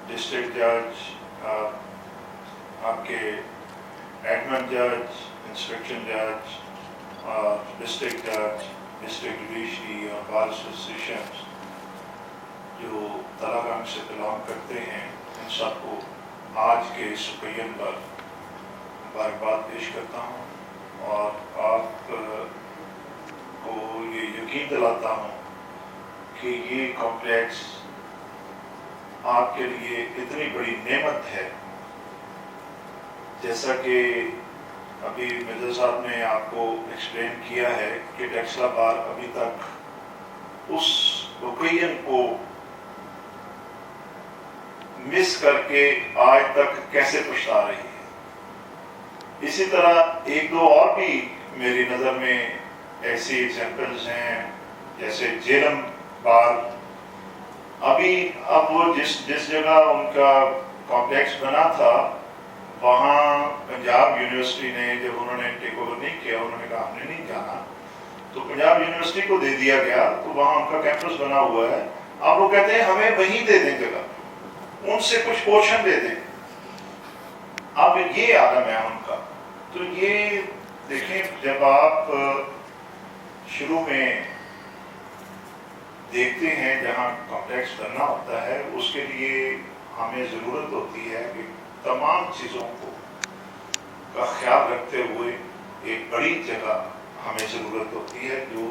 District जज, आपके admin जज, इंस्पेक्शन जज, डिस्ट्रिक्ट जज, डिस्ट्रिक्ट जुडिशरी और बार एसोसिएशंस जो तलागंग से बिलोंग करते हैं, इन सबको आज के इस ओकेजन पर मुबारकबाद पेश करता हूँ और आप को ये यकीन दिलाता हूँ कि ये कॉम्प्लेक्स आपके लिए इतनी बड़ी नेमत है। जैसा कि अभी मिर्जा साहब ने आपको एक्सप्लेन किया है कि टेक्सला बार अभी तक उस ओकेजन को मिस करके आज तक कैसे पछता रही है। इसी तरह एक दो और भी मेरी नज़र में ऐसी एग्जाम्पल्स हैं, जैसे जेलम बार। अब वो जिस जगह उनका कॉम्प्लेक्स बना था, वहाँ पंजाब यूनिवर्सिटी ने जब उन्होंने टेक ओवर नहीं किया, उन्होंने कहा हमने नहीं जाना, तो पंजाब यूनिवर्सिटी को दे दिया गया, तो वहाँ उनका कैंपस बना हुआ है। अब वो कहते हैं हमें वहीं दे दें जगह, उनसे कुछ पोर्शन दे दें। अब ये आलम है उनका। तो ये देखें, जब आप शुरू में देखते हैं जहाँ कॉम्प्लेक्स बनना होता है, उसके लिए हमें ज़रूरत होती है कि तमाम चीज़ों का ख्याल रखते हुए एक बड़ी जगह हमें ज़रूरत होती है जो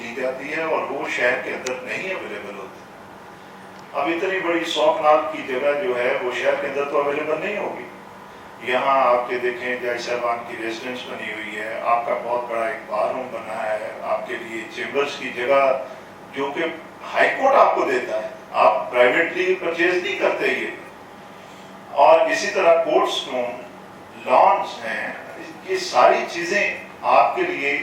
ली जाती है, और वो शहर के अंदर नहीं अवेलेबल होती। अब इतनी बड़ी 100 कनाल की जगह जो है वो शहर के अंदर तो अवेलेबल नहीं होगी। यहाँ आपके देखें जज साहबान की रेजिडेंस बनी हुई है, आपका बहुत बड़ा एक बार रूम बना है, आपके लिए चेम्बर्स की जगह जो कि हाई कोर्ट आपको देता है, आप प्राइवेटली परचेज नहीं करते ये। और इसी तरह कोर्ट्स रूम, लॉन्स हैं, ये सारी चीज़ें आपके लिए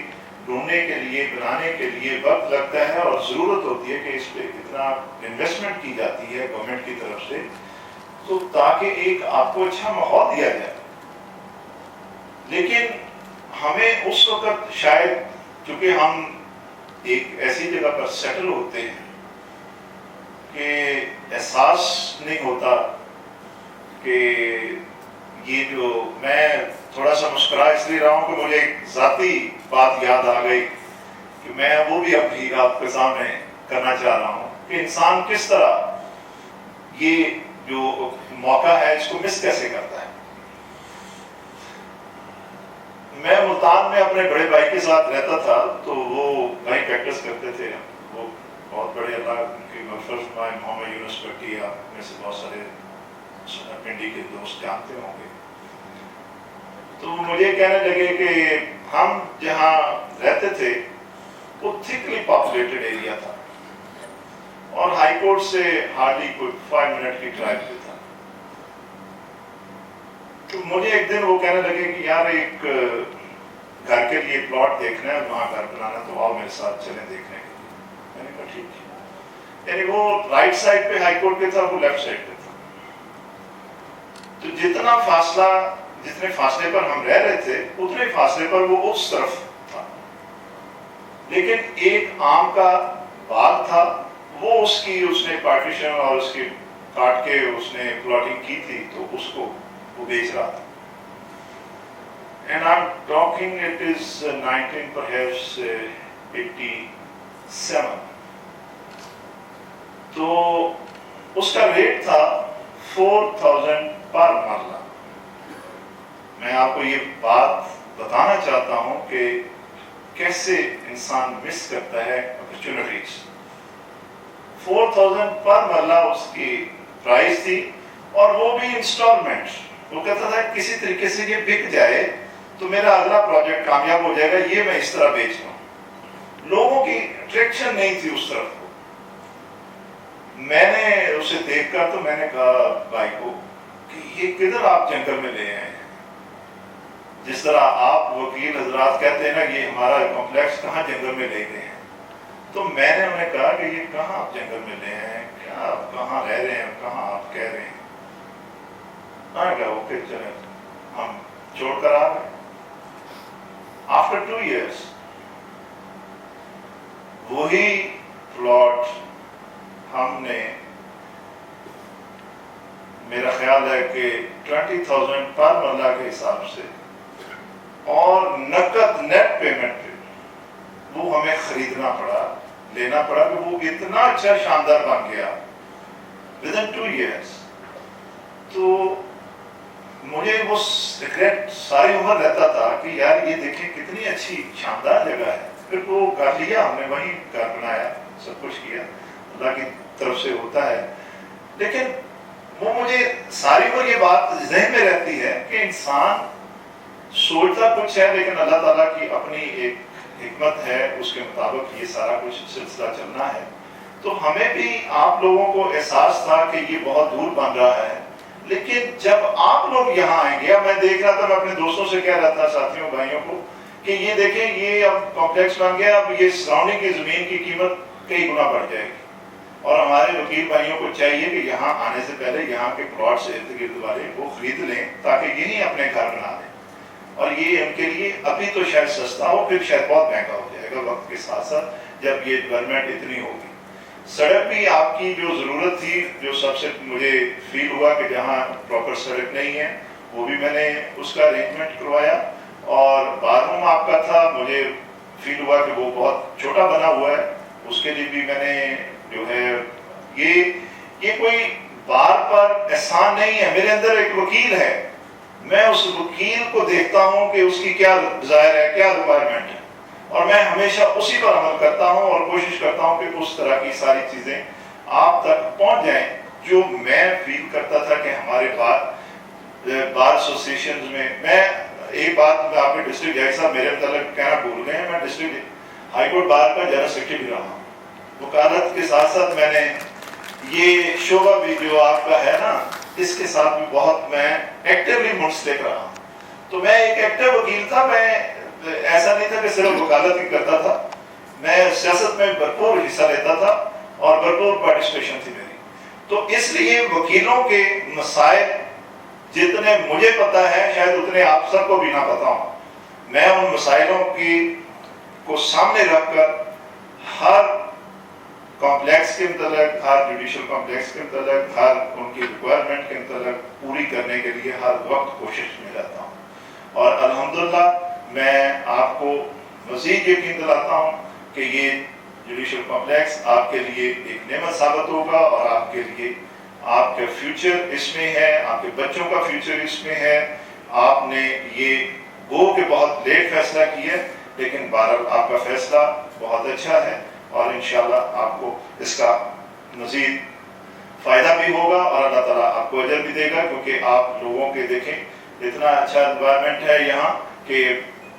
ढूंढने के लिए, बनाने के लिए वक्त लगता है और ज़रूरत होती है कि इस पर इतना इन्वेस्टमेंट की जाती है गवर्नमेंट की तरफ से, तो ताकि एक आपको अच्छा माहौल दिया जाए। लेकिन हमें उस वक्त शायद, चूंकि हम एक ऐसी जगह पर सेटल होते हैं कि एहसास नहीं होता कि ये जो, मैं थोड़ा सा मुस्कुरा इसलिए रहा हूँ कि मुझे एक ज़ाती बात याद आ गई कि मैं वो भी अभी आपके सामने करना चाह रहा हूँ कि इंसान किस तरह ये जो मौका है इसको मिस कैसे करता है। मैं मुल्तान में अपने बड़े भाई के साथ रहता था, तो वो वहीं प्रैक्टिस करते थे। वो बहुत बड़े, अल्लाह उनकी मग़फ़िरत फरमाए, मोहम्मद यूनुस भट्टी, आप में से बहुत सारे पिंडी के दोस्त जानते होंगे। तो मुझे कहने लगे कि हम जहाँ रहते थे वो थिकली पॉपुलेटेड एरिया था और हाई कोर्ट से हार्डली कोई 5 मिनट की ड्राइव पे था। तो मुझे एक दिन वो कहने लगे कि यार एक घर के लिए प्लॉट देखना है, वहाँ घर बनाना, तो आओ मेरे साथ चलें देखने के लिए। मैंने कहा ठीक है। यानी वो राइट साइड पे हाई कोर्ट पे था, वो लेफ्ट साइड पे था। तो जितने फासले पर हम रह रहे थे उतने फासले पर वो उस तरफ था। लेकिन एक आम का बाग था, वो उसने पार्टीशन और उसकी काट के उसने प्लॉटिंग की थी, तो उसको वो बेच रहा था। And I'm talking, it is 1987। तो उसका रेट था 4000 पर मरला। मैं आपको ये बात बताना चाहता हूँ कि कैसे इंसान मिस करता है अपॉर्चुनिटीज। 4000 पर मरला उसकी प्राइस थी, और वो भी इंस्टॉलमेंट। वो कहता था किसी तरीके से ये बिक जाए तो मेरा अगला प्रोजेक्ट कामयाब हो जाएगा, ये मैं इस तरह बेच रहा हूँ। लोगों की अट्रैक्शन नहीं थी उस तरफ को। मैंने उसे देखकर तो मैंने कहा भाई को कि ये किधर आप जंगल में ले आए हैं। जिस तरह आप वकील हजरात कहते हैं ना, ये हमारा कॉम्प्लेक्स कहाँ जंगल में ले गए हैं, तो मैंने उन्हें कहा कि ये कहाँ आप जंगल में ले आए हैं, क्या आप कहाँ रह रहे हैं, कहाँ आप कह रहे हैं। मैंने कहा ओके चले, हम छोड़ कर आ गए। आफ्टर 2 years वही प्लॉट हमने میرا خیال ہے کہ 20,000 پر مرلہ کے حساب سے اور نقد نیٹ پیمنٹ پہ وہ ہمیں خریدنا پڑا، لینا پڑا کہ وہ اتنا اچھا شاندار بن گیا within 2 years. تو مجھے وہ ریگریٹ ساری عمر رہتا تھا کہ یار یہ دیکھیں کتنی اچھی شاندار جگہ ہے. پھر وہ گھر لیا ہم نے، وہیں گھر بنایا، سب کچھ کیا، اللہ کی طرف سے ہوتا ہے. لیکن وہ مجھے ساری عمر یہ بات ذہن میں رہتی ہے کہ انسان سوچتا کچھ ہے لیکن اللہ تعالیٰ کی اپنی ایک حکمت ہے، اس کے مطابق یہ سارا کچھ سلسلہ چلنا ہے. تو ہمیں بھی آپ لوگوں کو احساس تھا کہ یہ بہت دور بن رہا ہے، لیکن جب آپ لوگ یہاں آئیں گے، میں دیکھ رہا تھا، میں اپنے دوستوں سے کہہ رہا تھا، ساتھیوں بھائیوں کو، کہ یہ دیکھیں یہ اب کمپلیکس بن گیا، اب یہ سراؤنڈنگ کی زمین کی قیمت کئی گنا بڑھ جائے گی. اور ہمارے وکیل بھائیوں کو چاہیے کہ یہاں آنے سے پہلے یہاں کے پلاٹ سے ارد گرد والے وہ خرید لیں تاکہ یہیں اپنے گھر بنا لیں. اور یہ ان کے لیے ابھی تو شاید سستا ہو، پھر شاید بہت مہنگا ہو جائے گا وقت کے ساتھ ساتھ جب یہ ڈیولپمنٹ اتنی ہوگی. سڑک بھی آپ کی جو ضرورت تھی، جو سب سے مجھے فیل ہوا کہ جہاں پراپر سڑک نہیں ہے، وہ بھی میں نے اس کا ارینجمنٹ کروایا. اور باتھ روم آپ کا تھا، مجھے فیل ہوا کہ وہ بہت چھوٹا بنا ہوا ہے، اس کے لیے بھی میں نے جو ہے یہ کوئی بار پر احسان نہیں ہے. میرے اندر ایک وکیل ہے، میں اس وکیل کو دیکھتا ہوں کہ اس کی کیا ڈیزائر ہے، کیا ریکوائرمنٹ ہے، اور میں ہمیشہ اسی پر عمل کرتا ہوں اور کوشش کرتا ہوں کہ اس طرح کی ساری چیزیں آپ تک پہنچ جائیں جو میں فیل کرتا تھا کہ ہمارے بار ایسوسیشنز میں ایک بات میں آپ کے ڈسٹرکٹ جج صاحب میرے متعلق کہنا بھول گئے ہیں، میں ڈسٹرکٹ ہائی کورٹ بار کا جنرل سیکرٹری بھی رہا ہوں. وکالت کے ساتھ ساتھ میں نے یہ شعبہ بھی جو آپ کا ہے نا، اس کے ساتھ بھی بہت میں ایکٹیولی منسلک رہا ہوں. تو میں ایک ایکٹیو وکیل تھا، میں ایسا نہیں تھا کہ صرف وکالت ہی کرتا تھا، میں سیاست میں بھرپور حصہ لیتا تھا اور بھرپور پارٹیسپیشن تھی میری. تو اس لیے وکیلوں کے مسائل جتنے مجھے پتہ ہے شاید اتنے آپ سب کو بھی نہ پتہ ہوں. میں ان مسائلوں کو سامنے رکھ کر ہر کمپلیکس کے متعلق، ہر جوڈیشل کمپلیکس کے متعلق، ہر ان کی ریکوائرمنٹ کے متعلق پوری کرنے کے لیے ہر وقت کوشش میں رہتا ہوں. اور الحمدللہ میں آپ کو مزید یقین دلاتا ہوں کہ یہ جوڈیشل کمپلیکس آپ کے لیے ایک نعمت ثابت ہوگا، اور آپ کے لیے آپ کا فیوچر اس میں ہے، آپ کے بچوں کا فیوچر اس میں ہے. آپ نے یہ گو کہ بہت لیٹ فیصلہ کیا، لیکن بہرحال آپ کا فیصلہ بہت اچھا ہے، اور انشاءاللہ آپ کو اس کا مزید فائدہ بھی ہوگا اور اللہ تعالیٰ آپ کو اجر بھی دے گا. کیونکہ آپ لوگوں کے دیکھیں اتنا اچھا انوائرمنٹ ہے یہاں کہ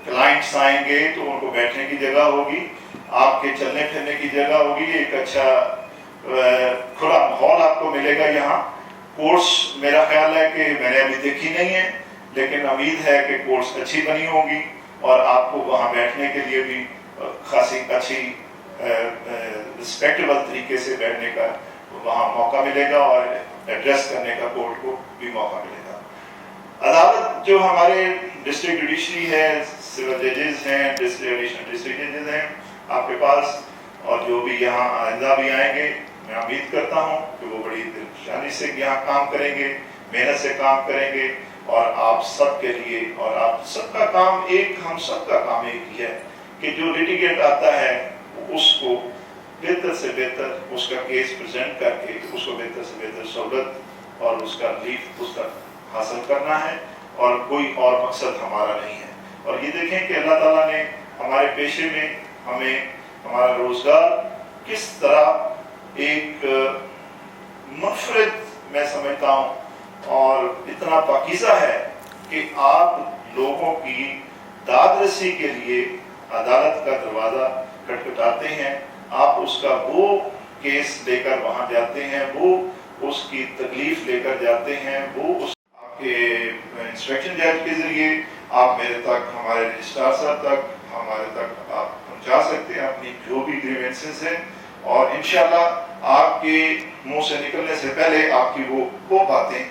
کلائنٹس آئیں گے تو ان کو بیٹھنے کی جگہ ہوگی، آپ کے چلنے پھرنے کی جگہ ہوگی، ایک اچھا کھلا ماحول آپ کو ملے گا یہاں. کورس میرا خیال ہے کہ میں نے ابھی دیکھی نہیں ہے، لیکن امید ہے کہ کورس اچھی بنی ہوگی اور آپ کو وہاں بیٹھنے کے لیے بھی خاصی اچھی رسپیکٹیبل طریقے سے بیٹھنے کا وہاں موقع ملے گا، اور ایڈریس کرنے کا کورٹ کو بھی موقع ملے گا. عدالت جو ہمارے ڈسٹرکٹ جوڈیشری ہے، سول ججز ہیں، ایڈیشنل ڈسٹرکٹ ججز ہیں آپ کے پاس، اور جو بھی یہاں آئندہ بھی آئیں گے، میں امید کرتا ہوں کہ وہ بڑی دلچسپی سے یہاں کام کریں گے، محنت سے کام کریں گے، اور آپ سب کے لیے، اور آپ سب کا کام ایک، ہم سب کا کام ایک ہی ہے کہ جو لیٹیگینٹ آتا ہے اس کو بہتر سے بہتر اس کا کیس پریزنٹ کر کے اس کو بہتر سے بہتر سہولت اور اس کا ریلیف اس کا حاصل کرنا ہے، اور کوئی اور مقصد ہمارا نہیں ہے. اور یہ دیکھیں کہ اللہ تعالیٰ نے ہمارے پیشے میں ہمیں ہمارا روزگار کس طرح ایک منفرد میں سمجھتا ہوں اور اتنا پاکیزہ ہے کہ آپ لوگوں کی داد رسی کے لیے عدالت کا دروازہ کھٹکھٹاتے ہیں، آپ اس کا وہ کیس لے کر وہاں جاتے ہیں، وہ اس کی تکلیف لے کر جاتے ہیں، وہ اس آپ کے انسپیکشن جج کے ذریعے آپ میرے تک، ہمارے رجسٹرار صاحب تک، ہمارے تک آپ پہنچا سکتے ہیں اپنی جو بھی گریوینسز ہیں، اور انشاءاللہ آپ کے منہ سے نکلنے سے پہلے آپ کی وہ باتیں،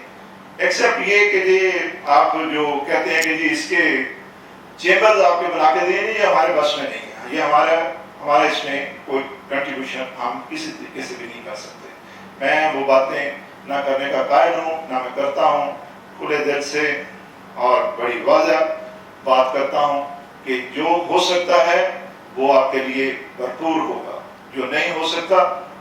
ایکسپٹ یہ کہ جی آپ جو کہتے ہیں کہ جی اس کے چیمبرز آپ کے بنا کے دیں، یہ ہمارے بس میں نہیں ہے، یہ ہمارا اس میں کوئی کنٹریبیوشن ہم کسی طریقے سے بھی نہیں کر سکتے. میں وہ باتیں ना करने का कायल हूँ, ना मैं करता हूँ। खुले दिल से और बड़ी वाज़ह बात करता हूँ कि जो हो सकता है वो आपके लिए भरपूर होगा, जो नहीं हो सकता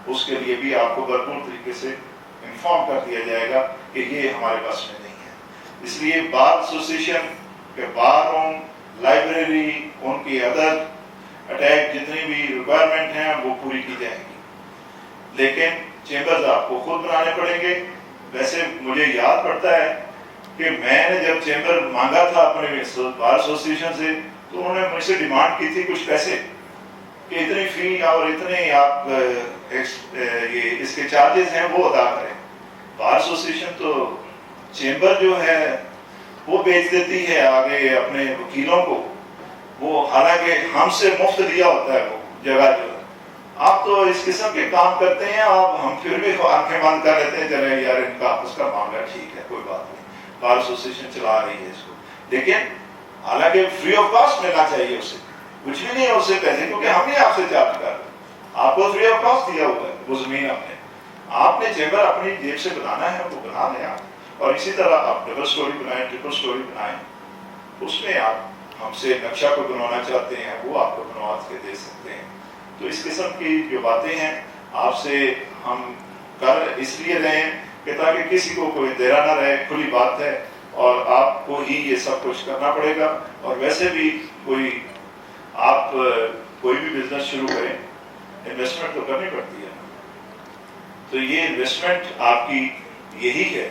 उसके लिए भी आपको भरपूर तरीके से इन्फॉर्म कर दिया जाएगा कि ये हमारे पास में नहीं है। इसलिए बार एसोसिएशन के बार रूम, लाइब्रेरी, उनकी अदर अटैक जितनी भी रिक्वायरमेंट हैं वो पूरी की जाएगी, लेकिन चेंबर्स आपको खुद बनाने पड़ेंगे। वैसे मुझे याद पड़ता है कि मैंने जब चेंबर मांगा था अपने बार एसोसिएशन से, तो उन्होंने मुझसे डिमांड की थी कुछ पैसे कि इतनी फी और इतने आप ये इसके चार्जेस हैं वो अदा करें। बार एसोसिएशन तो चेंबर जो है वो बेच देती है आगे अपने वकीलों को, वो हालांकि हमसे मुफ्त लिया होता है वो जगह जो है। आप तो इस किस्म के काम करते हैं, आप हम फिर भी आंखें बंद कर लेते हैं, चले यार इनका आपस का मामला ठीक है, कोई बात नहीं, बार एसोसिएशन चला रही है इसको, लेकिन हालांकि फ्री ऑफ कॉस्ट मिलना चाहिए उसे, कुछ भी नहीं है उससे पैसे, क्योंकि हम ही आपसे चार्ज कर रहे हैं, आपको फ्री ऑफ कॉस्ट दिया हुआ है वो जमीन आपने चेंबर अपनी जेब से बनाना है वो बना लें आप। और इसी तरह आप डबल स्टोरी बनाएं, ट्रिपल स्टोरी बनाएं, उसमें आप हमसे नक्शा को बनवाना चाहते हैं वो आपको बनवा के दे सकते हैं। तो इस किस्म की जो बातें हैं आपसे हम कर इसलिए रहे हैं कि ताकि किसी को कोई देरा ना रहे, खुली बात है और आपको ही ये सब कुछ करना पड़ेगा। और वैसे भी आप कोई भी बिजनेस शुरू करें, इन्वेस्टमेंट तो करनी पड़ती है। तो ये इन्वेस्टमेंट आपकी यही है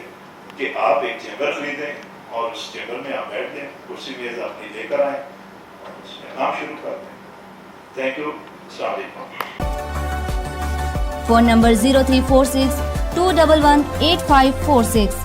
कि आप एक चेंबर खरीदें और उस चेंबर में आप बैठ जाएं, कुर्सी मेज अपनी लेकर आएं और उसमें काम शुरू कर दें। Thank you. अस्सलाम वालेकुम। Phone number 0346 211 8546।